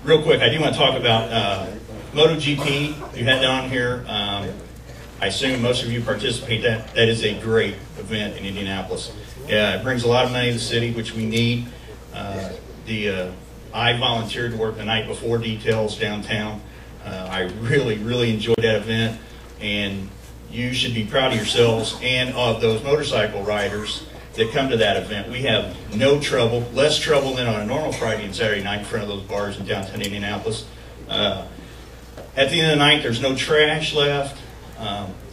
real quick, I do want to talk about MotoGP. You had down here. I assume most of you participate. That is a great event in Indianapolis. It brings a lot of money to the city, which we need. I volunteered to work the night before details downtown. I really enjoyed that event, and you should be proud of yourselves and of those motorcycle riders that come to that event. We have no trouble, less trouble than on a normal Friday and Saturday night in front of those bars in downtown Indianapolis. At the end of the night, there's no trash left.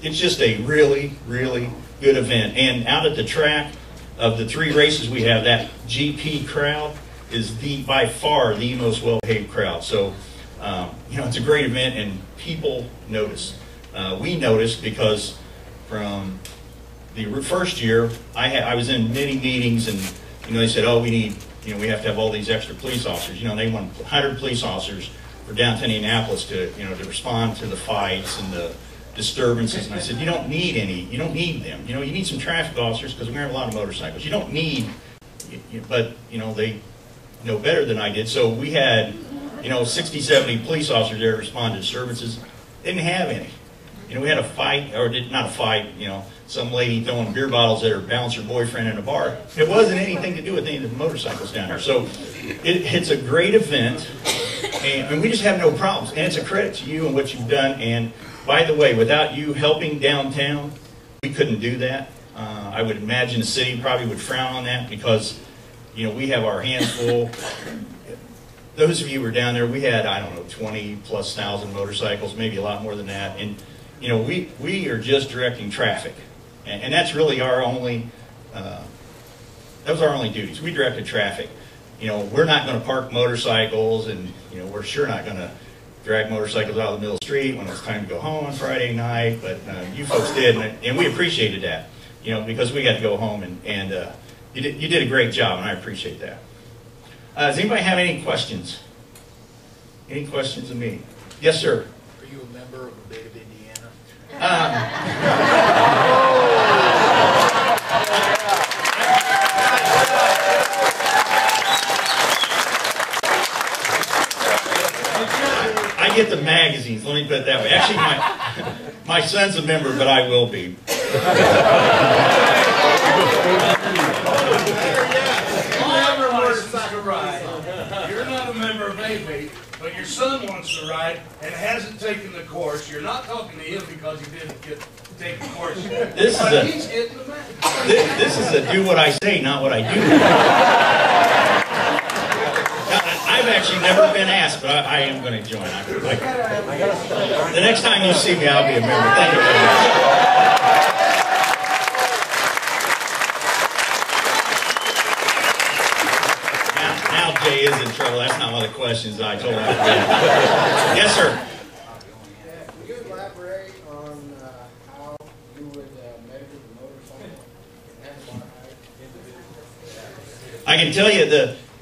It's just a really good event. And out at the track, of the 3 races we have, that GP crowd is by far the most well-behaved crowd. So, it's a great event, and people notice. We noticed because from the first year, I was in many meetings, and they said, "Oh, we need, we have to have all these extra police officers." They want 100 police officers for downtown Indianapolis to respond to the fights and the disturbances. And I said, "You don't need any. You don't need them. You need some traffic officers because we have a lot of motorcycles. You don't need." But they know better than I did. So we had 60, 70 police officers there to respond to disturbances. Didn't have any. We had a fight, or not a fight, some lady throwing beer bottles at her bouncer boyfriend in a bar. It wasn't anything to do with any of the motorcycles down there. So it's a great event, and we just have no problems. And it's a credit to you and what you've done. And by the way, without you helping downtown, we couldn't do that. I would imagine the city probably would frown on that because, we have our hands full. Those of you who were down there, we had, 20,000+ motorcycles, maybe a lot more than that. And, we are just directing traffic. And that's really our only, that was our only duties. We directed traffic. We're not going to park motorcycles, and, we're sure not going to drag motorcycles out of the middle of the street when it's time to go home on Friday night. But you folks did, and we appreciated that, because we got to go home, and you did a great job, and I appreciate that. Does anybody have any questions? Any questions of me? Yes, sir. Are you a member of ABATE of Indiana? I get the magazines, let me put it that way. Actually, my son's a member, but I will be. You're not a member of ABATE, but your son wants to ride and hasn't taken the course. You're not talking to him because he didn't take the course. This is a do what I say, not what I do. I've actually never been asked, but I am going to join. The next time you see me, I'll be a member. Thank you very much. Jay is in trouble. That's not one of the questions I told him. Yes, sir. Can you elaborate on how you would measure the motorcycle handlebar height? I can tell you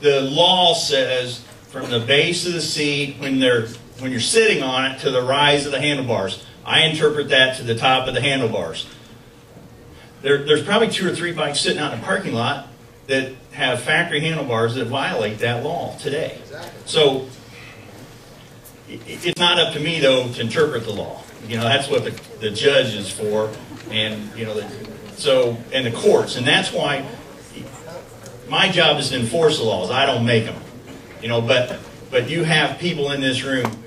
the law says from the base of the seat when you're sitting on it to the rise of the handlebars. I interpret that to the top of the handlebars. There's probably 2 or 3 bikes sitting out in the parking lot that have factory handlebars that violate that law today. Exactly. So it's not up to me, though, to interpret the law. That's what the judge is for, and and the courts, and that's why my job is to enforce the laws. I don't make them, But you have people in this room,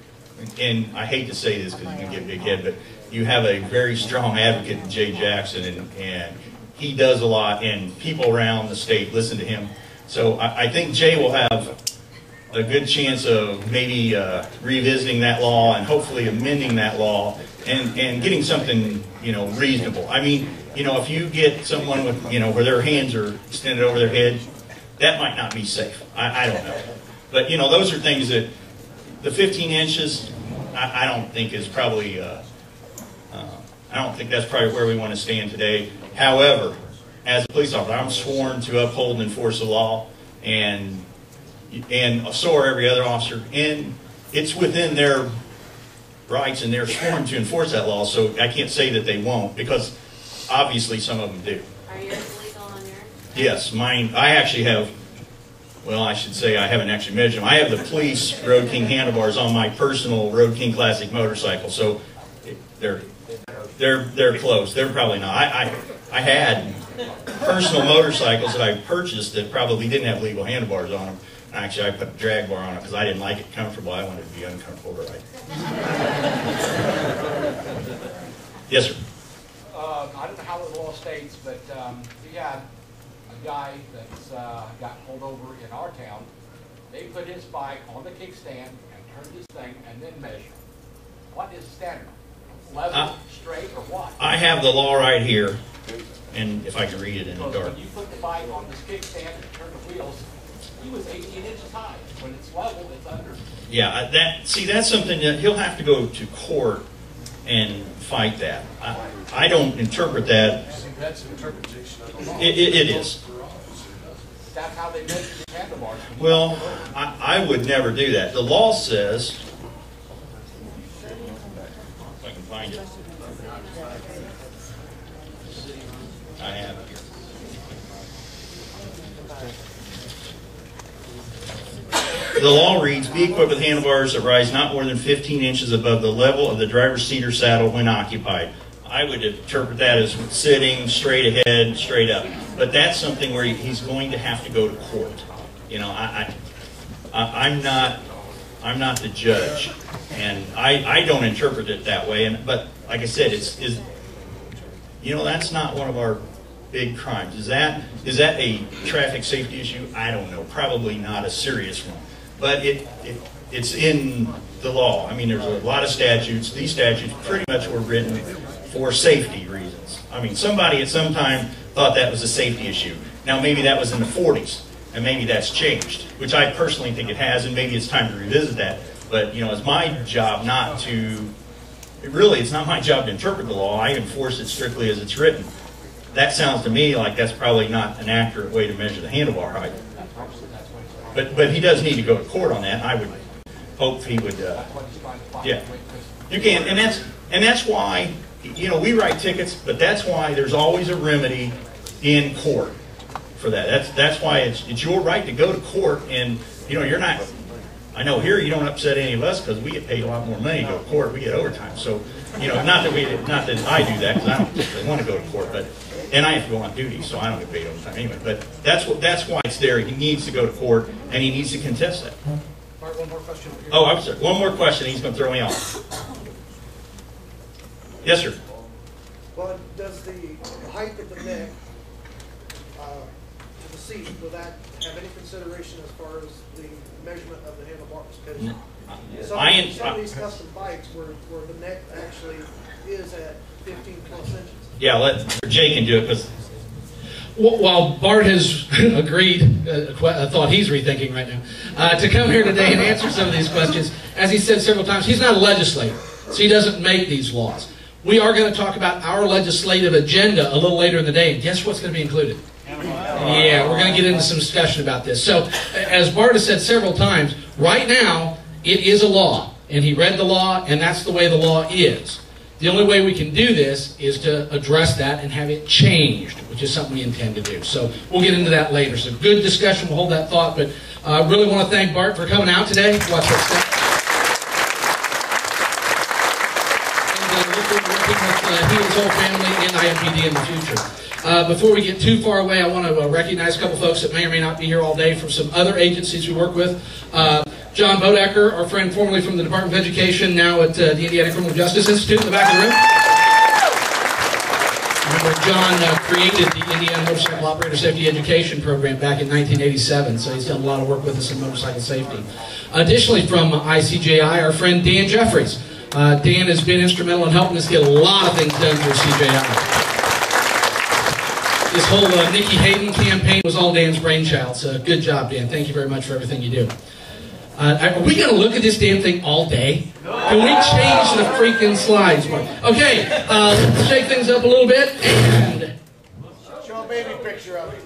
and I hate to say this because you can get a big head, but you have a very strong advocate in Jay Jackson, and he does a lot, and people around the state listen to him. So I think Jay will have a good chance of maybe revisiting that law and hopefully amending that law and getting something reasonable. I mean, if you get someone with where their hands are extended over their head, that might not be safe. I don't know, but those are things that the 15 inches I don't think is probably. I don't think that's probably where we want to stand today. However, as a police officer, I'm sworn to uphold and enforce the law, and so are every other officer. And it's within their rights, and they're sworn to enforce that law. So I can't say that they won't, because obviously some of them do. Are yours legal on yours? Yes, mine. I actually have Well, I should say I haven't actually measured them. I have the police Road King handlebars on my personal Road King Classic motorcycle, so they're close. They're probably not. I had personal motorcycles that I purchased that probably didn't have legal handlebars on them. Actually, I put a drag bar on it because I didn't like it comfortable. I wanted it to be uncomfortable to ride. Yes, sir. I don't know how the law states, but we had a guy that's got pulled over in our town. They put his bike on the kickstand and turned his thing and then measured. What is the standard? Level, straight, or what? I have the law right here, and if I can read it in the dark. When you put the bike on this kickstand and turn the wheels, he was 18 inches high. When it's level, it's under. Yeah, that's something that he'll have to go to court and fight that. I don't interpret that. That's an interpretation of the law. It is. That's how they measure the handlebars. Well, I would never do that. The law says, if I can find it, I have it here. The law reads, be equipped with handlebars that rise not more than 15 inches above the level of the driver's seat or saddle when occupied. I would interpret that as sitting, straight ahead, straight up. But that's something where he's going to have to go to court. You know, I'm not the judge, and I don't interpret it that way. But like I said, that's not one of our big crimes. Is that a traffic safety issue? I don't know. Probably not a serious one. But it's in the law. I mean, there's a lot of statutes. These statutes pretty much were written for safety reasons. I mean, somebody at some time thought that was a safety issue. Now, maybe that was in the 40s, and maybe that's changed, which I personally think it has, and maybe it's time to revisit that. But, it's my job not to, it's not my job to interpret the law. I enforce it strictly as it's written. That sounds to me like that's probably not an accurate way to measure the handlebar height. But he does need to go to court on that, and I would hope he would, yeah. You can, and that's why, we write tickets, but that's why there's always a remedy in court for that. That's why it's your right to go to court, and, you're not, I know here you don't upset any of us because we get paid a lot more money to go to court. We get overtime. So, not that I do that because I don't really want to go to court, and I have to go on duty, so I don't get paid overtime anyway. But that's why it's there. He needs to go to court, and he needs to contest that. Mark, one more question. Oh, I'm sorry. One more question. He's going to throw me off. Yes, sir. Well, does the height of the neck to the seat, will that have any consideration as far as the measurement of the handlebars? Because some of these custom bikes where the neck actually is at 15 plus inches. Yeah, Jay can do it because. While Bart has agreed, a thought he's rethinking right now, to come here today and answer some of these questions, as he said several times, he's not a legislator, so he doesn't make these laws. We are going to talk about our legislative agenda a little later in the day, and guess what's going to be included? Yeah, we're going to get into some discussion about this. So, as Bart has said several times, right now, it is a law, and he read the law, and that's the way the law is. The only way we can do this is to address that and have it changed, which is something we intend to do. So we'll get into that later. So good discussion. We'll hold that thought. But I really want to thank Bart for coming out today. Watch that step. And working with he and his whole family in INPD in the future. Before we get too far away, I want to recognize a couple folks that may or may not be here all day from some other agencies we work with. John Bodecker, our friend formerly from the Department of Education, now at the Indiana Criminal Justice Institute in the back of the room. Remember, John created the Indiana Motorcycle Operator Safety Education Program back in 1987, so he's done a lot of work with us in motorcycle safety. Additionally, from ICJI, our friend Dan Jeffries. Dan has been instrumental in helping us get a lot of things done through CJI. This whole Nikki Hayden campaign was all Dan's brainchild, so good job, Dan. Thank you very much for everything you do. Are we going to look at this damn thing all day? Can we change the freaking slides? Okay, let's shake things up a little bit and show a baby picture of it.